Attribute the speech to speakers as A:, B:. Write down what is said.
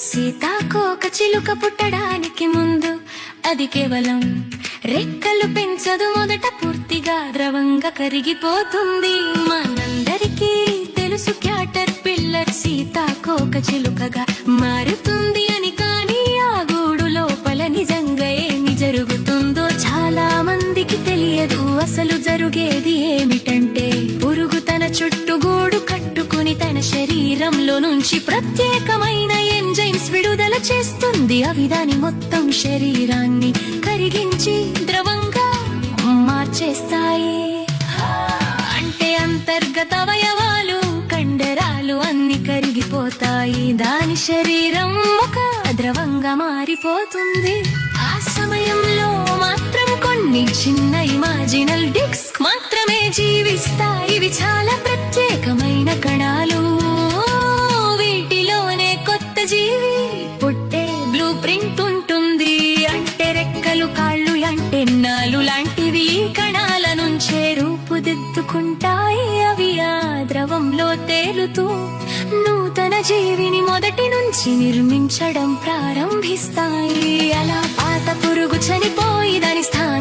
A: సీతాకోక చిలుక పుట్టడానికి ముందు అది కేవలం రెక్కలు పెంచదు, మొదట పూర్తిగా ద్రవంగా కరిగిపోతుంది. మనందరికీ తెలుసు క్యాటర్ పిల్లర్ సీతాకోక చిలుకగా మారుతుంది అని, కానీ ఆ గూడు లోపల నిజంగా ఏమి జరుగుతుందో చాలా మందికి తెలియదు. అసలు జరిగేది ఏమిటంటే, పురుగు తన చుట్టూ గూడు కట్టుకుని తన శరీరంలో నుంచి ప్రత్యేకమైన ఎంజైమ్స్ విడుదల చేస్తుంది. అవి దాని మొత్తం శరీరాన్ని కరిగించి ద్రవంగా మార్చేస్తాయి. అంటే అంతర్గత అవయవాలు, కండరాలు అన్ని కరిగిపోతాయి. దాని శరీరం ఒక ద్రవంగా మారిపోతుంది. ఆ సమయంలో మాత్రం కొన్ని చిన్న ఇమాజినల్ డిస్క్ మాత్రమే జీవిస్తాయి. ఇవి చాలా ప్రత్యేకమైన కణాలు. వీటిలోనే కొత్త జీవి పుట్టే బ్లూ ప్రింట్ ఉంటుంది. అంటే రెక్కలు, కాళ్ళు, యాంటెన్నాలు లాంటివి ఈ కణాల నుంచే రూపుదిద్దుకుంటాయి. అవి ఆ ద్రవంలో తేలుతూ నూతన జీవిని మొదటి నుంచి నిర్మించడం ప్రారంభిస్తాయి. అలా పాత పురుగు చనిపోయి దాని స్థానం